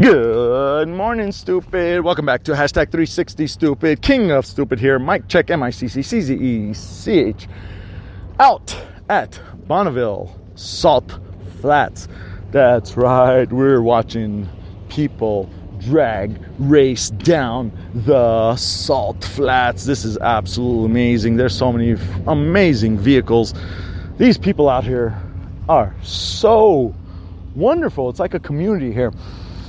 Good morning, stupid. Welcome back to hashtag 360 stupid. King of stupid here. Mike check MICCCZECH. Out at Bonneville Salt Flats. That's right. We're watching people drag race down the Salt Flats. This is absolutely amazing. There's so many amazing vehicles. These people out here are so wonderful. It's like a community here.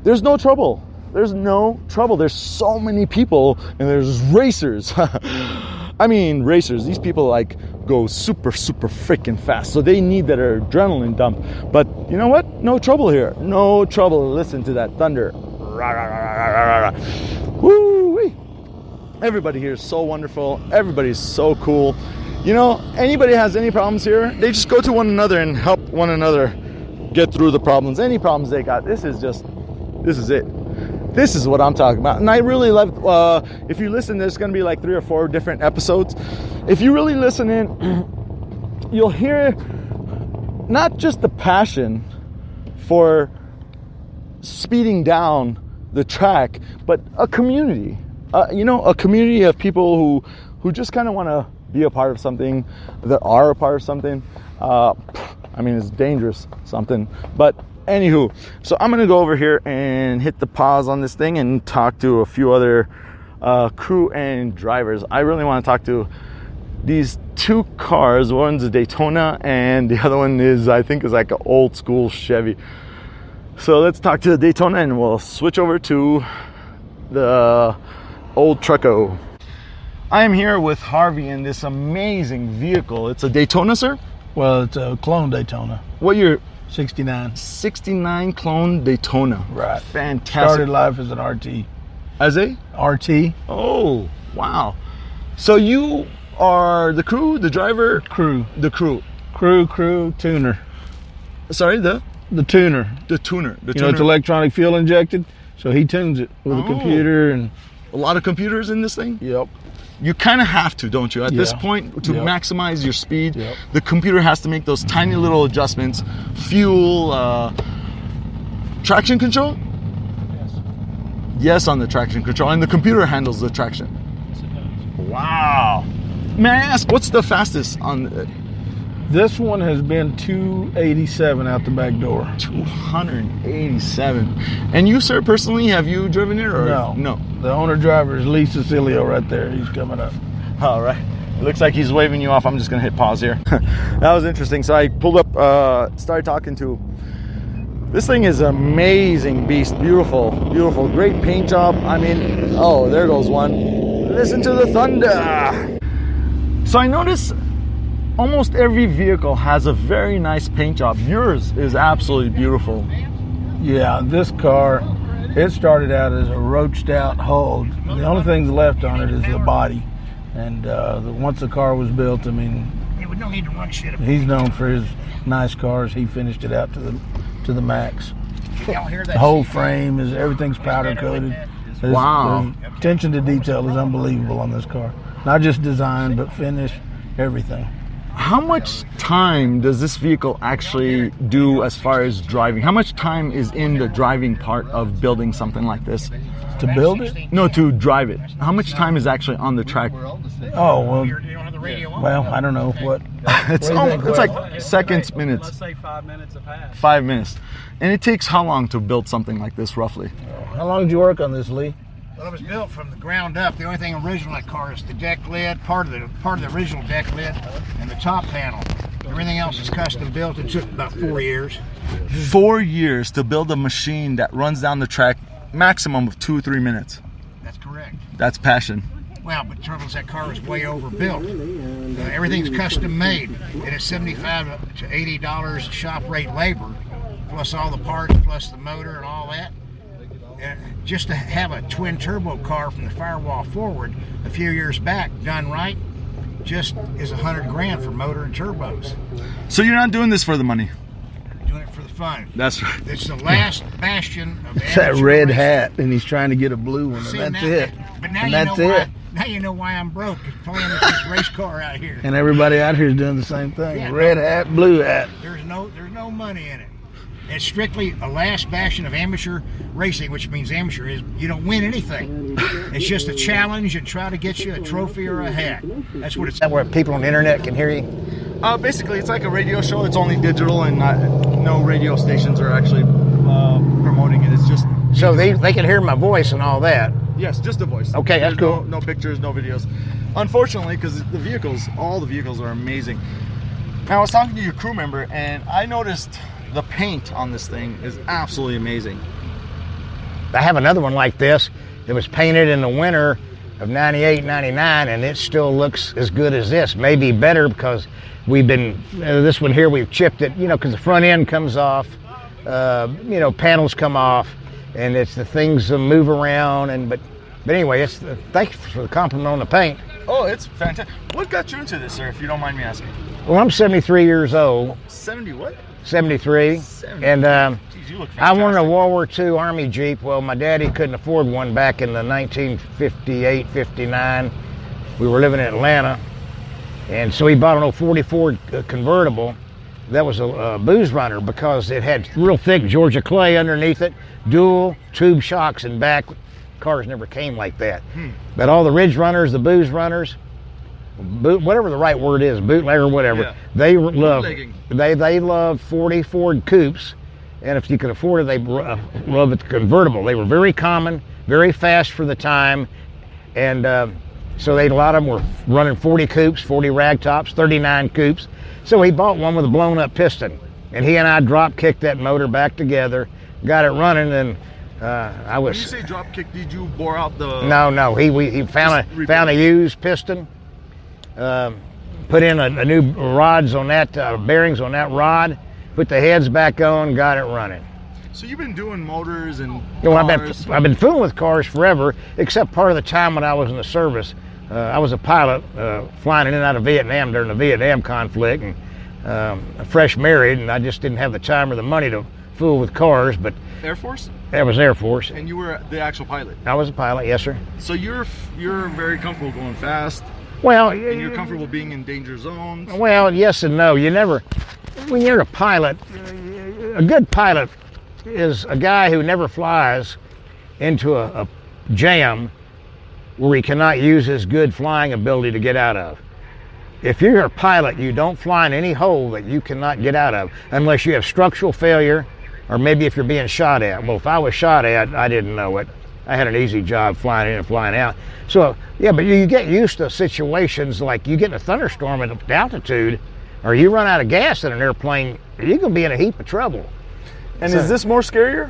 There's no trouble. There's no trouble. There's so many people, and there's racers. I mean, racers. These people like go super freaking fast, so they need that adrenaline dump. But you know what? No trouble here. No trouble. Listen to that thunder. Woo-wee. Everybody here is so wonderful. Everybody's so cool. You know, anybody has any problems here, they just go to one another and help one another get through the problems. Any problems they got. This is it. This is what I'm talking about. And I really love, if you listen, there's going to be like 3 or 4 different episodes. If you really listen in, you'll hear not just the passion for speeding down the track, but a community. A community of people who just kind of want to be a part of something, that are a part of something. I mean, it's dangerous, something. But anywho, so I'm going to go over here and hit the pause on this thing and talk to a few other crew and drivers. I really want to talk to these 2 cars. One's a Daytona and the other one is, I think, is like an old school Chevy. So let's talk to the Daytona and we'll switch over to the old Trucko. I am here with Harvey in this amazing vehicle. It's a Daytona, sir? Well, it's a clone Daytona. What year? 69. 69 clone Daytona. Right. Fantastic. Started life as an RT. As a? RT. Oh, wow. So you are the crew, the driver? Crew. The crew. Crew, tuner. Sorry, the tuner. The tuner. You know, it's electronic fuel injected, so he tunes it with a computer and... A lot of computers in this thing? Yep. You kind of have to, don't you? At this point, to maximize your speed, the computer has to make those tiny little adjustments. Fuel, traction control? Yes. Yes, on the traction control. And the computer handles the traction. Yes, it does. Wow. May I ask, what's the fastest on... This one has been 287 out the back door. 287. And you, sir, personally, have you driven it? Or? No. The owner driver is Lee Cecilio right there. He's coming up. All right. It looks like he's waving you off. I'm just going to hit pause here. That was interesting. So I pulled up, started talking to... This thing is amazing beast. Beautiful. Great paint job. I mean, oh, there goes one. Listen to the thunder. So I noticed... Almost every vehicle has a very nice paint job. Yours is absolutely beautiful. Yeah, this car, it started out as a roached out hull. The only things left on it is the body. And once the car was built, I mean, he's known for his nice cars. He finished it out to the max. The whole frame is, everything's powder coated. Wow. The attention to detail is unbelievable on this car. Not just design, but finish, everything. How much time does this vehicle actually do as far as driving? How much time is in the driving part of building something like this? To build it? No, to drive it. How much time is actually on the track? Oh, well, I don't know what. It's like seconds, minutes. Let's say 5 minutes a pass. 5 minutes. And it takes how long to build something like this, roughly? How long did you work on this, Lee? Well, it was built from the ground up. The only thing original in that car is the deck lid, part of the original deck lid, and the top panel. Everything else is custom built. It took about 4 years. 4 years to build a machine that runs down the track, maximum of 2-3 minutes. That's correct. That's passion. Well, but the trouble is that car was way overbuilt. Everything's custom made. It is $75 to $80 shop rate labor, plus all the parts, plus the motor and all that. Just to have a twin turbo car from the firewall forward a few years back done right just is $100 grand for motor and turbos. So you're not doing this for the money? I'm doing it for the fun. That's right. It's the last bastion of it's that red racing. Hat, and he's trying to get a blue one, and that's it. But now and you that's know it. Now you know why I'm broke, playing with this race car out here. And everybody out here is doing the same thing. Yeah, Red hat, blue hat. There's no money in it. It's strictly a last bastion of amateur racing, which means amateur is you don't win anything. It's just a challenge and try to get you a trophy or a hat. That's what it's. That where people on the internet can hear you? Basically, it's like a radio show. It's only digital, and no radio stations are actually promoting it. It's just So they can hear my voice and all that. yes, just a voice. Okay, that's There's cool. No pictures, no videos. Unfortunately, because all the vehicles are amazing. Now, I was talking to your crew member, and I noticed the paint on this thing is absolutely amazing. I have another one like this. It was painted in the winter of 98, 99, and it still looks as good as this. Maybe better because we've been, this one here, we've chipped it, because the front end comes off, panels come off, and it's the things that move around. But anyway, thank you for the compliment on the paint. Oh, it's fantastic. What got you into this, sir, if you don't mind me asking? Well, I'm 73 years old, 70 what? 73, 70. and Jeez, you look I wanted a fantastic. World War II Army Jeep. Well, my daddy couldn't afford one back in the 1958, 59. We were living in Atlanta, and so he bought an old 44 convertible. That was a booze runner because it had real thick Georgia clay underneath it, dual tube shocks in back. Cars never came like that. But all the Ridge runners, the booze runners, whatever the right word is, bootleg or whatever, Yeah. they love Bootlegging. they love 40 Ford coupes, and if you could afford it, they love it convertible. They were very common, very fast for the time, and so a lot of them were running 40 coupes, 40 rag tops, 39 coupes. So he bought one with a blown up piston, and he and I drop kicked that motor back together, got it running, and I was. When you say drop kick, did you bore out the? No. He found a used piston, put in a new rods on that, bearings on that rod, put the heads back on, got it running. So you've been doing motors and Well, cars. I've been fooling with cars forever, except part of the time when I was in the service. I was a pilot flying in and out of Vietnam during the Vietnam conflict, and fresh married, and I just didn't have the time or the money to fool with cars. But Air Force, that was Air Force. and you were the actual pilot. I was a pilot, yes, sir. So you're very comfortable going fast, Well, and you're comfortable being in danger zones. Well, yes and no. When you're a pilot, a good pilot is a guy who never flies into a jam where he cannot use his good flying ability to get out of. If you're a pilot, you don't fly in any hole that you cannot get out of unless you have structural failure, or maybe if you're being shot at. Well, if I was shot at, I didn't know it. I had an easy job flying in and flying out. So, yeah, but you get used to situations like you get in a thunderstorm at altitude, or you run out of gas in an airplane, you're going to be in a heap of trouble. And is this more scarier?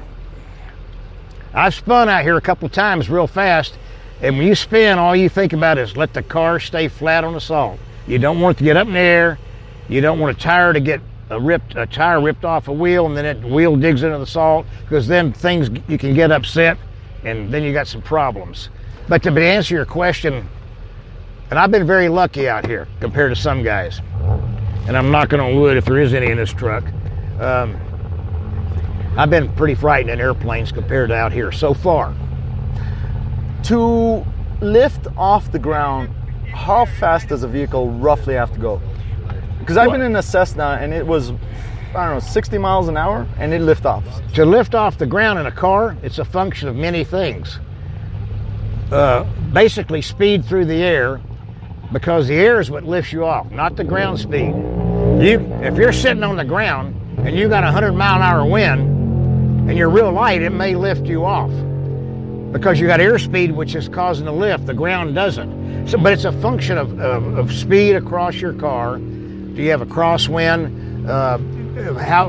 I've spun out here a couple of times real fast, and when you spin, all you think about is let the car stay flat on the salt. You don't want it to get up in the air. You don't want a tire to get a tire ripped off a wheel, and then the wheel digs into the salt, because then you can get upset, and then you got some problems. But to answer your question, and I've been very lucky out here compared to some guys, and I'm knocking on wood if there is any in this truck. I've been pretty frightened in airplanes compared to out here so far. To lift off the ground, how fast does a vehicle roughly have to go? Because I've been in a Cessna, and it was, 60 miles an hour, and it lift off. To lift off the ground in a car, it's a function of many things. Basically speed through the air, because the air is what lifts you off, not the ground speed. If you're sitting on the ground and you got 100-mile-an-hour wind and you're real light, it may lift you off because you got airspeed, which is causing the lift. The ground doesn't. So, but it's a function of speed across your car. Do you have a crosswind?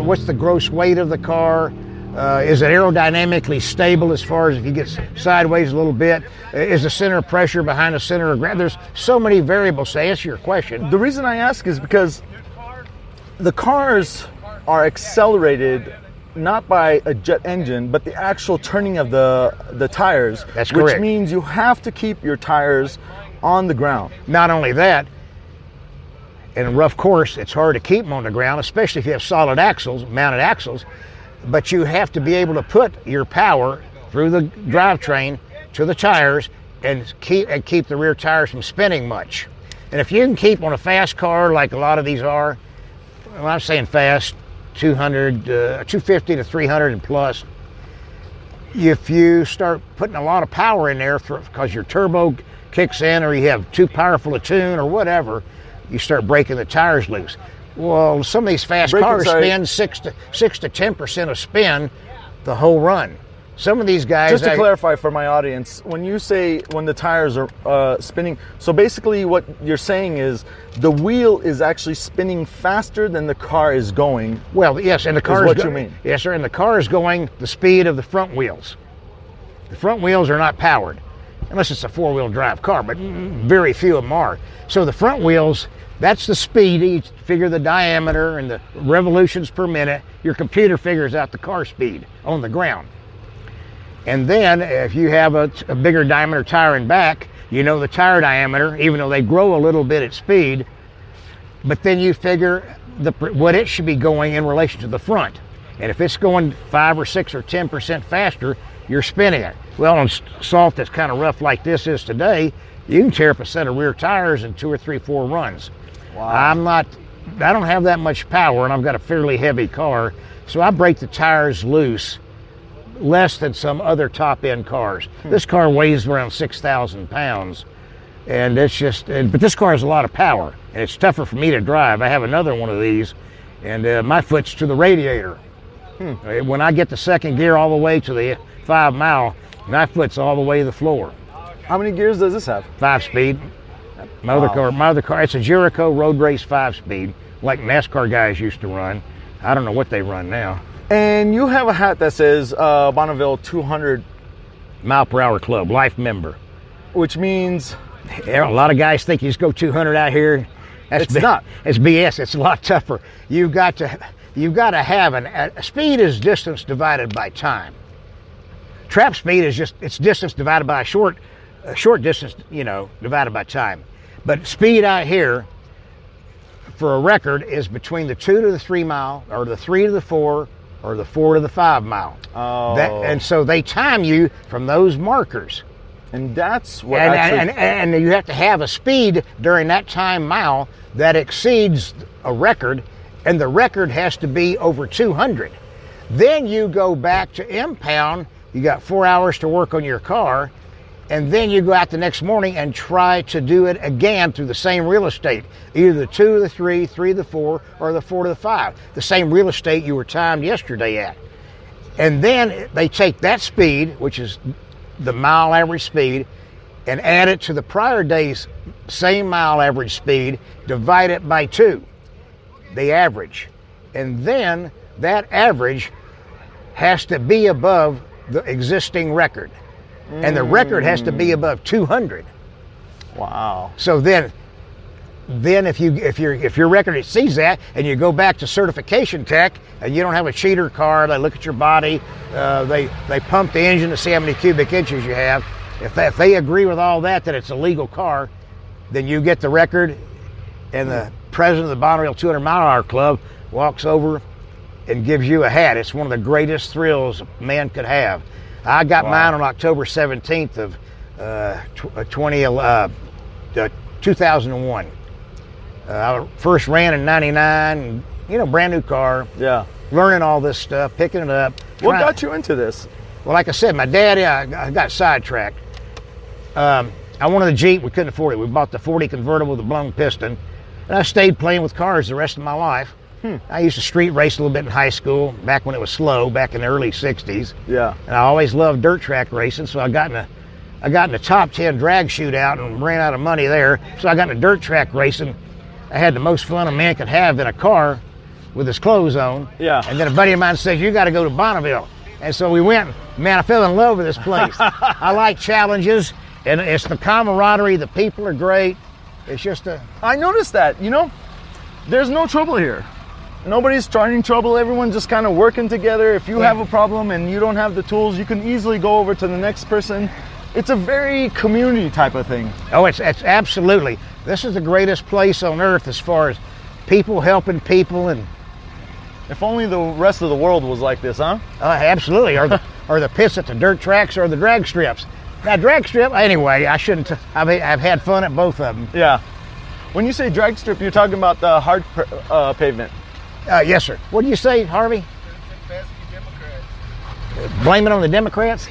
What's the gross weight of the car? Is it aerodynamically stable as far as if you get sideways a little bit? Is the center of pressure behind the center of gravity? There's so many variables to answer your question. The reason I ask is because the cars are accelerated not by a jet engine, but the actual turning of the tires. That's which correct. means you have to keep your tires on the ground. Not only that, in a rough course, it's hard to keep them on the ground, especially if you have solid axles, mounted axles. But you have to be able to put your power through the drivetrain to the tires and keep the rear tires from spinning much. And if you can keep on a fast car like a lot of these are, well, I'm saying fast, 250 to 300 and plus. If you start putting a lot of power in there because your turbo kicks in, or you have too powerful a tune or whatever, you start breaking the tires loose. Well, some of these fast cars spin 6 to 10% of spin the whole run. Some of these guys... Just to clarify for my audience, when you say when the tires are spinning, so basically what you're saying is the wheel is actually spinning faster than the car is going. Well, yes, and the car is what you mean. Yes, sir, and the car is going the speed of the front wheels. The front wheels are not powered, unless it's a four-wheel drive car, but very few of them are. So the front wheels, that's the speed. You figure the diameter and the revolutions per minute. Your computer figures out the car speed on the ground. And then if you have a bigger diameter tire in back, you know the tire diameter, even though they grow a little bit at speed, but then you figure what it should be going in relation to the front. And if it's going 5 or 6 or 10% faster, you're spinning it. Well, on salt that's kind of rough like this is today, you can tear up a set of rear tires in 2 or 3, 4 runs. Wow. I don't have that much power, and I've got a fairly heavy car, so I break the tires loose less than some other top-end cars. This car weighs around 6,000 pounds, and it's just, but this car has a lot of power, and it's tougher for me to drive. I have another one of these, and my foot's to the radiator. When I get the second gear all the way to the 5 mile, my foot's all the way to the floor. How many gears does this have? 5-speed. My other car, it's a Jericho road race 5-speed, like NASCAR guys used to run. I don't know what they run now. And you have a hat that says Bonneville 200 mile per hour club, life member. Which means? A lot of guys think you just go 200 out here. It's not. It's BS. It's a lot tougher. You've got to have a speed is distance divided by time. Trap speed is it's distance divided by a short distance, divided by time. But speed out here for a record is between the 2 to the 3 mile, or the 3 to the 4, or the 4 to the 5 mile. Oh. And so they time you from those markers. And that's what and you have to have a speed during that time mile that exceeds a record, and the record has to be over 200. Then you go back to impound. You got 4 hours to work on your car, and then you go out the next morning and try to do it again through the same real estate, either the 2 to the 3, 3 to the 4, or the 4 to the 5, the same real estate you were timed yesterday at. And then they take that speed, which is the mile average speed, and add it to the prior day's same mile average speed, divide it by 2, the average. And then that average has to be above the existing record. And the record has to be above 200. Wow. So then if your record exceeds that, and you go back to certification tech, and you don't have a cheater car, they look at your body, they pump the engine to see how many cubic inches you have. If they agree with all that it's a legal car, then you get the record, and the president of the Bonneville 200 Mile Hour Club walks over and gives you a hat. It's one of the greatest thrills a man could have. I got mine on October 17th of 2001. I first ran in 99, brand new car. Yeah. Learning all this stuff, picking it up. What got you into this? Well, like I said, my daddy, I got sidetracked. I wanted a Jeep. We couldn't afford it. We bought the 40 convertible with a blown piston. And I stayed playing with cars the rest of my life. I used to street race a little bit in high school, back when it was slow, back in the early 60s. Yeah. And I always loved dirt track racing, so I got in a top 10 drag shootout and ran out of money there. So I got into dirt track racing. I had the most fun a man could have in a car with his clothes on. Yeah. And then a buddy of mine says, you got to go to Bonneville. And so we went. Man, I fell in love with this place. I like challenges, and it's the camaraderie. The people are great. It's just I noticed that, there's no trouble here. Nobody's starting trouble. Everyone's just kind of working together. If you have a problem and you don't have the tools, you can easily go over to the next person. It's a very community type of thing. Oh, it's absolutely. This is the greatest place on earth as far as people helping people. And if only the rest of the world was like this, huh? Absolutely. Or the pits at the dirt tracks or the drag strips. Now, drag strip, anyway, I shouldn't. I've had fun at both of them. Yeah. When you say drag strip, you're talking about the hard pavement. Yes, sir. What do you say, Harvey? Blame it on the Democrats?